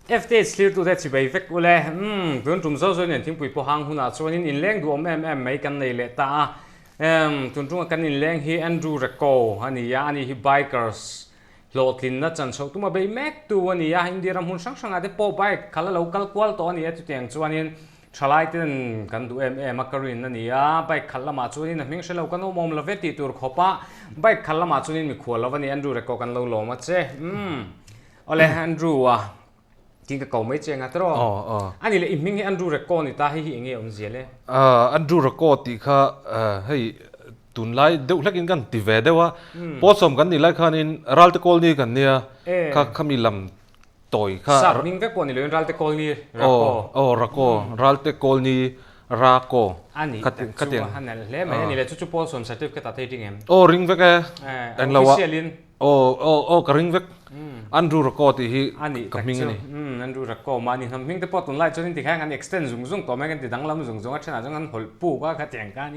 FTH clear to that sibai vek ule tun tum Zozoi nen Thingpui po hang huna chuanin in leng du mai kan nei le ta tun tung kan in leng hi Andru Rako ani ya ani hi bikers lotlin na chan so tuma bei mek tu ani ya indiram hun sang sang ade po bike khala local kwal to ani ya tu tiang chuanin thalai ten kan du makarin ani ya bike khalla ma chuanin hming shelo kan mom la veti tur khopa bike khalla ma chuanin mi khwal lawani Andru Rako kan lo lo ma che ole Andru wa chính cái cầu mấy chuyện à đó anh ấy là im mình Andru Rako này ta hay hiện nghe ông gì đấy Andru Rako thì kha hay tuần lại đâu lại cái ti về đâu á post xong cái này lại khan in ralte colony cái này kha kami làm tội kha sao mình cái con này lên ralte colony Rako Rako ralte colony Rako anh ấy cái tiếng anh này lấy mấy anh ấy là chút post xong certificate ta thấy tiếng em ring về cái anh lâu á cái ring về Andru Rako thì hi cái mình này Andru Rako mà nhìn thằng mình cái pot online cho nên thì khác anh extend dùng to mấy cái thì đăng lắm dùng ở trên nào anh hồi pu quá cái tiếng cái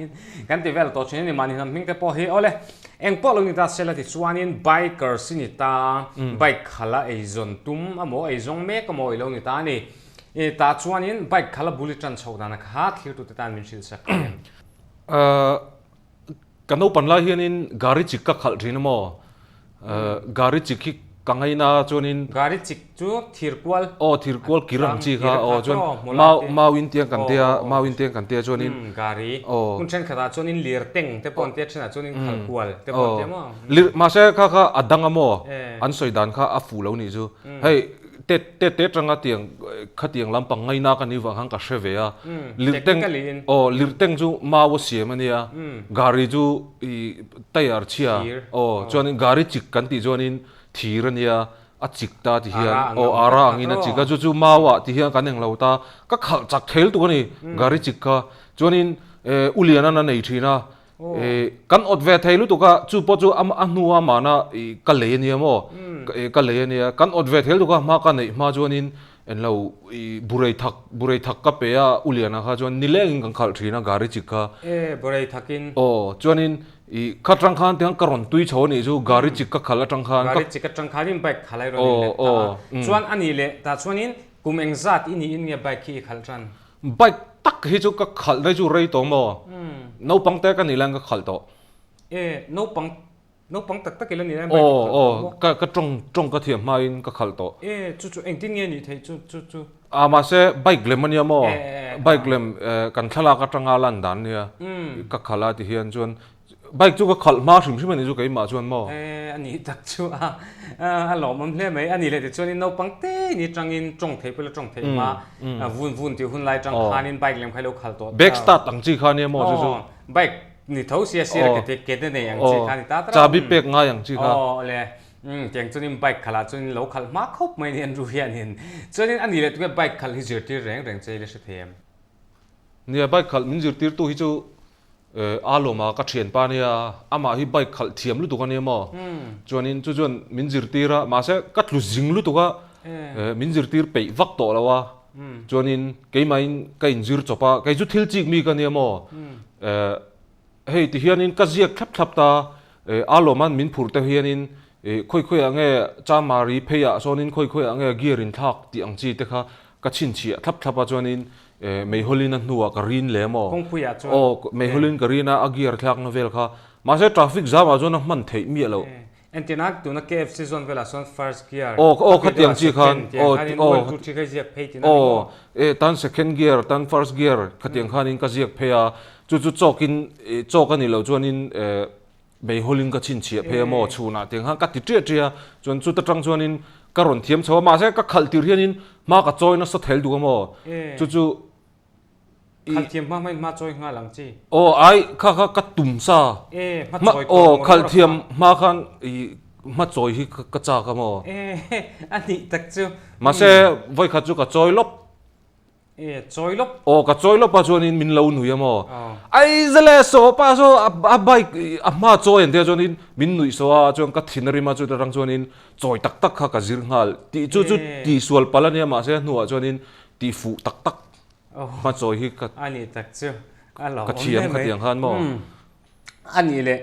thì về là to cho nên mà nhìn thằng mình cái pot hi ole em pot luôn người ta sẽ là thì chuanin biker xin người ta bike khala azon tum amo azong me cái mồi lâu người ta này ta chuanin bike khala bullet trans hậu đàn khát thiếu tụi ta mình xin sắc cái nấu pan lai hianin gari chik ka khal rin mo gari chik khawngaiha chuanin gari chik chu thirkwal thirkwal kirang chi kha chuan mawin tiang kan tia chuanin gari kun chen khata chuanin lirteng te pon te chena chuanin khalkwal te pon te mo lir ma se kha adang amo an soidan kha afu lo ni chu hei te tanga tiang khatiang lampang ngaina kan ni wang hang ka sheve a lirteng chu mawo siam ania gari chu tayar chia chuanin gari chik kan ti chuanin thirania a chikta ti hian ara angin a chika chu mawa ti hian kan eng lo ta ka khal chak thel tu ni gari chikka chuanin uliana na nei thina kan otve theilu tu ka chu po chu anuwa mana ka le ni mo ka le ni kan otve thel tu ka ma ka nei ma chuanin en lo burei thak ka pe a uliana kha chuan nileng kan khal thina gari chikka burei thakin chuanin khatrang khan tiang karon tui chho ni chu gari chik ka khala tang khan gari chik ka tang khanin bike khalai ro ni chuan ani le ta chuanin kumeng zat ini in nge bike ki khal tran bike tak hi chu ka khal dai chu rei to mo no pang te ka ni lang ka khal to no pang tak tak ke ni lang ka trong ka thiam ma in ka khal to chu eng tin nge ni thei chu ma se bike lem ania mo bike lem kan thala ka tanga lan dan nia ka khala ti hian chuan bike chu ka khal ma hrim hrim ani chu kai ma chuan mo ani tak chu a lo mom hle mai ani le ti chuan no pang te ni tangin tong thei pela tong thei ma vun ti hun lai tang khanin bike lem khai lo khal to back start tang chi khania mo chu bike ni thau sia ke te ne yang chi khani ta tra chabi pek nga yang chi kha le tiang chuanin bike khala chuanin lo khal ma khop mai ni Andru hianin chuanin ani le tu bike khal hi zirtir reng chei le se them nia bike khal min zirtir tu hi chu aloma ka thian pa nia ama hi bike khal thiam lu tu ka ne mo chuanin chu chuan min zirtira ma se ka tlu jing lu tu ka min zirtir pe vak to lawa chuanin keimain ka in zir chopa kai chu thil chik mi ka ne mo hei ti hianin ka ziak thlap ta aloman min phur te hianin khoi ange chamari pheya sonin khoi ange gearin thak ti ang chi te kha ka chin chi thlap a chuanin mei holin an nuwa ka rin le mo kongpuya chu mei holin ka rina a gear thlak na vel kha ma se traffic jam a zona man thei mi lo antenak tu na KFC zone vela son first gear khatiang chi khan tu chi ka ziak phei tin tan second gear tan first gear khatiang khan in ka ziak pheya chu chokin lo chuanin mei holin ka chin chi phe mo chuna teng ha ka ti tria chuan chu ta tang chuanin karon thiam chawa ma se ka khal tir hianin ma ka choina sa thel du mo chu khal thiam ma choi nga lang chi ai kha ka tum sa ma choi khal thiam ma khan ma choi hi ka cha ka mo ani tak chu ma se voi kha chu ka choi lop ka choi lop pa chuanin min lo nu yamo ai zale so pa so a bike a ma choi en de chuanin min nui so a chuan ka thinari ma chu ta rang chuanin choi tak kha ka zir ngal ti chu ti sual palania ma se nuwa chuanin ti fu tak ma choi hi ka ani tak chu a lo ka thiam khatiang han mo ani le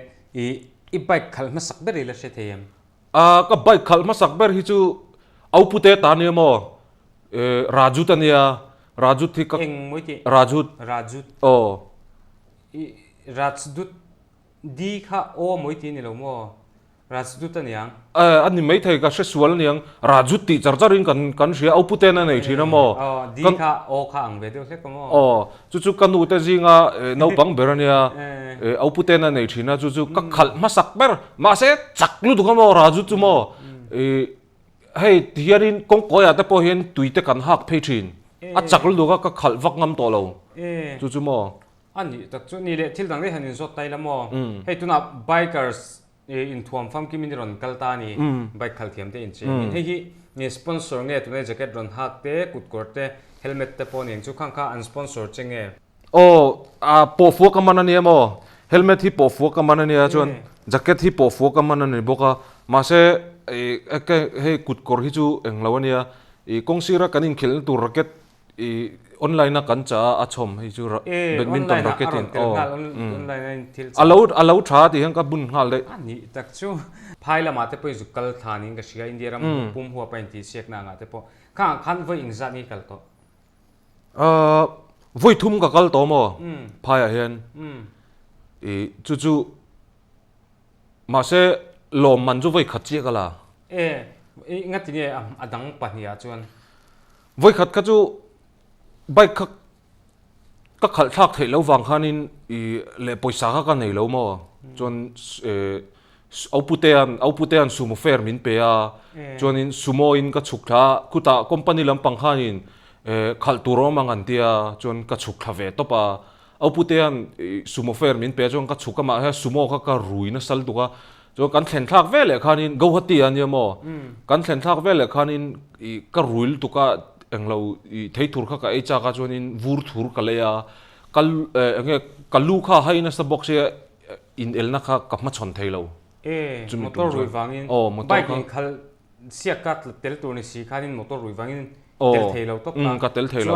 i bike khal ma sak beri la she them ka bike khal ma sak ber hi chu output ta ni mo raju tania raju thi ka eng moi ti raju oh rajdut di kha o moi ti ni lo mo rajdut aniang ani mai thai ka sexual niang raju ti charcharin kan ria output na nei thina mo di kha o kha ang ve de hle ko mo chu kanu te jinga no pang berania output na nei thina chu ka khal ma sak ber ma se chaklu du mo raju chu mo hey hiarin kong koya te po hian tuite kan hak phei thin a chaklu du ka khal vak ngam to lo chu mo ani tak chu ni le thil dang le hanin zot tai la mo hey tuna bikers in thuam fam ki min ron kalta ni bike khal thiam te in che he hi ni sponsor nge tu ne jacket ron hak te kut korte helmet te pon eng chu khang kha an sponsor chenge po fu ka man ani mo helmet hi po fu ka man ani a chon jacket hi po fu ka man ani boka ma se he kut kor hi chu eng lawania kong sira kanin khel tu racket online na kan cha a chom hi chu badminton racket in online thil allow tha ti hang ka bun hal de ani tak chu phaila ma te poi zu kal thanin ka sia india ram pum huwa pain ti sek na nga te po khan voi ingza ni kal to voi thum ka kal to mo phaya hian chu ma se lom man chu voi khat chi kala ngati ni adang pahnia chuan voi khat ka chu bike ka khal thak thei lo wang khanin le poisa ka nei lo mo chon output an sumo fair min pe a chonin sumo in ka chuk tha kuta company lam pang khanin khal turo mangan tia chon ka chuk thave to pa output an sumo fair min pe chon ka chuka ma ha sumo ka ruina sal tu ka cho kan thlen thak vele khanin go hati an mo kan thlen thak vele khanin ka ruil tu ka englo thei thur kha ka e cha ka chonin vur thur ka leya kal nge kalu kha haina sa box in elna kha ka ma chon thei lo motor rui wangin bike in khal sia kat tel tur ni si khanin motor rui wangin tel thei lo to ka tel thei lo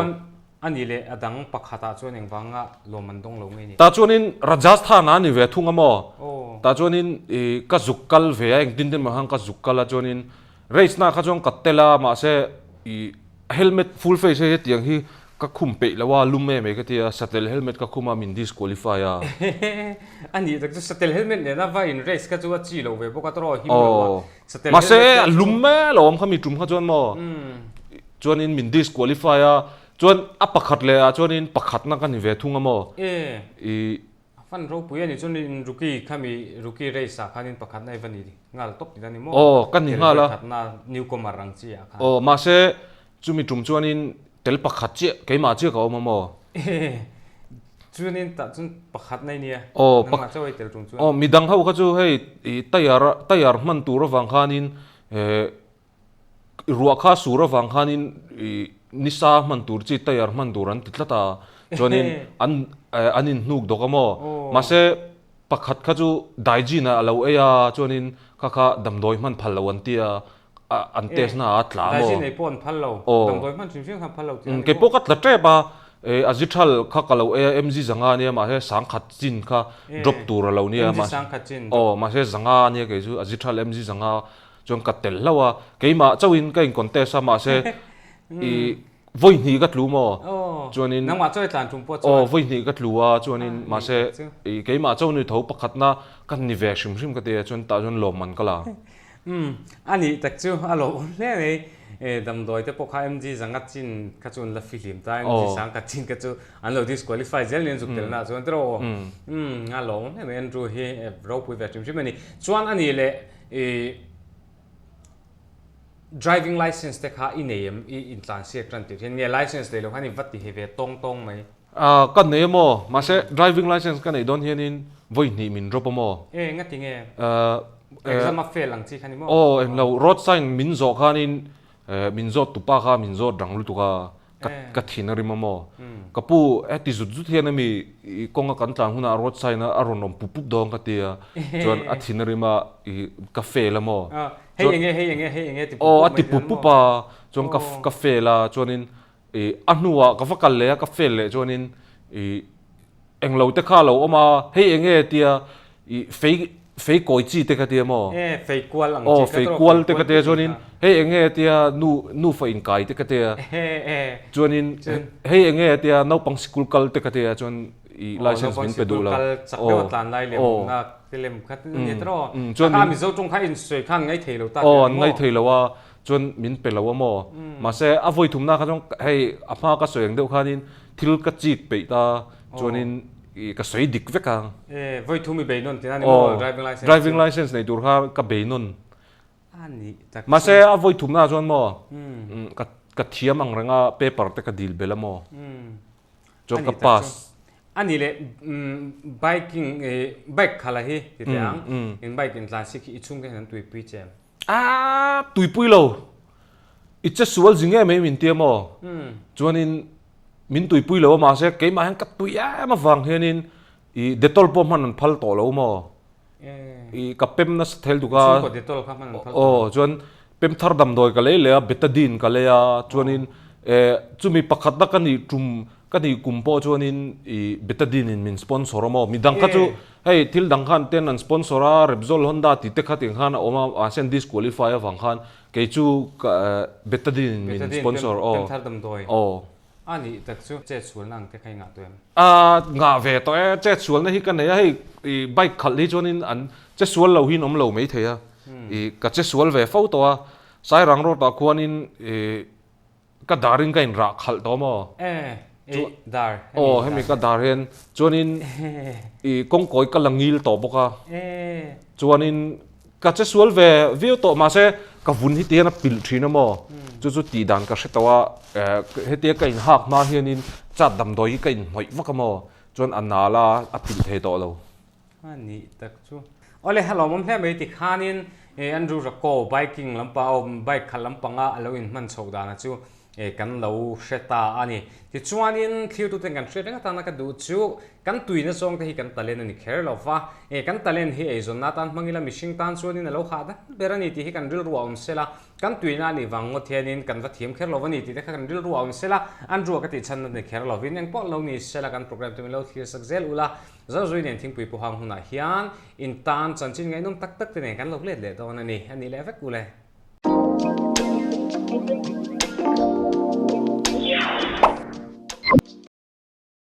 ani le adang pakhata chuan eng wanga loman dong lo ngai ni ta chonin rajasthan ani ve thunga mo ta chonin ka zukkal ve eng tin tin ma hang ka zukkala chonin race na kha chong katela ma se helmet full face he tiang hi ka khum pe lawa lumme me ka tia satel helmet ka khuma min disqualify a ani tak satel helmet ne na va in race ka chuwa chi lo ve boka tro hi lo satel ma se lumme lom khami tum kha chon mo chonin min disqualify a chon a pakhat le a chonin pakhat na kan ve thunga mo fan ro puya ni chon in rookie race a khanin pakhat nai vani ngal top ni mo kan ni ngala na newcomer rang chi a kha ma se chumi tum chuanin tel pakhat che keima che ka mo chuanin ta chun pakhat nai nia ma chawai tel tum chu midang ho kha chu hei tayar man tur wang khanin ruwa kha sura wang khanin nisa man tur chi tayar man duran titlata chonin anin hnuk dokamo ma se pakhat kha chu daiji na alo eya chonin kha damdoi man phal lo antia antes na atla mo daiji nei pon phal lo damdoi man chim kha phal lo ke pokat la tre ba azithal kha kalo mg zanga ne ma he sang khat chin kha drop tur lo nia ma sang khat chin ma he zanga ne ke chu azithal mg zanga chong katel lawa keima chawin ka in contest ma se voi ni gat lu mo chuanin nang ma choi tlan thum po voi ni gat luwa chuanin ma se keima chaw ni tho pakhat na kan ni ve shim shim ka te chon ta jon lom man kala ani tak chu alo le nei dam doi te pokha mg zangat chin ka chun la film ta mg sang ka chin ka chu an lo disqualify zel len zuk tel na chuan tro alo ne Andru he ro pui ve chim shim ani chuan ani le driving license te kha ineem in tlan siak tran ti nge license le lo hani vati heve tong mai kan ne mo ma se driving license kan ei don hianin voi ni min drop mo ngati nge exam a fail lang chi khani mo em lo road sign min zo khanin min zo tupa kha min zo danglu tu ka thinari mo kapu ati zut hian mi konga kan tlang huna road sign a ronom pupup dong ka tia chon a thinari ma ka fail mo hey enge ati pupupa chon ka faila chonin anuwa ka fakal le ka fail le chonin englo te kha lo oma hey enge tia phê cối chi tê cái tiệm mò phê qual ang phê qual tê cái tiệm cho nên hey anh nghe tiệm nu phê in cái tê cái tiệm cho nên hey anh nghe tiệm nấu bằng school cal tê cái tiệm cho nên license mình phải đủ là cho nên mình dâu trong khai in sợi khăn ngay thề lâu ta ngay thề lâu à cho nên mình phải lâu mò mà sẽ avoid thùng na cái trong hey apa cái sợi anh đâu khai nên thiếu cái chít bị ta cho nên cái sợi địch vét càng với thu mi bể nôn thì anh driving license này đủ ha cái bể nôn mà sẽ avoid thùng na cho mò cái thiam ang ranga paper te cái deal bela mò cho cái pass anh lệ biking bike khala hi thì tiếng in bike in classic ít chung cái hắn tuổi pui chem tuổi pui lâu ít chất sual gì nghe mấy mình tiêm mò cho nên mình tuổi pui lâu mà sẽ cái mà hắn cắt tuổi mà vàng thế nên detol pom hắn phal to lâu mò cái pem nó theo được cho nên pem thar đầm đôi cái lấy betadine cái lấy cho nên chú mi pakhat đó cái này cùng po cho nên betadine mình sponsor mà mình đăng cái chú hey til đăng khan tên anh sponsor Repsol Honda thì tất cả tiền khan mà ASEAN disqualify vàng khan cái chú betadine mình sponsor anh thật sự chết xuống năng cái khai ngã tụi em ngã về tụi chết xuống này cái này hay bike khát đi cho nên anh chết xuống lâu hin lâu mấy thế cái chết xuống về phâu tụi sai răng rồi tụi quan in cái darin cái rạc khát đó mà dar hay mình cái darin cho nên công cối cái lăng nghil tổ bốc cho nên cái chết xuống về view tụi mà sẽ cái vun hít tiền nó pil chín mà chú tì đàn cái set tao hết tiền cái hạc mà hiện in chặt đầm đôi cái mọi vắc mà cho nên anh nào là pil thế đó đâu anh thật chú ole hello mom he mấy tiệt khanin Andru Rako biking lampa bike khal lampanga aloin man chhoda chu kan lo seta ani ti chuanin thliu tu ten kan hre ta na ka du chu kan tuina song te hi kan talen ani kher lova kan talen hi e zon tan mangila mishing tan chuanin alo kha da berani ti hi kan ril ruam sela kan tuina ni wango thianin kan va thiam kher lova ni ti te kan ril ruam sela Andru ka ti chan na kher lovin ang po lo ni sela kan program tu lo thlir sakzel ula Zozoi nen Thingpui po hang huna hian in tan chanchin ngai nom tak tak te ne kan lo let le to na ni ani le vek ule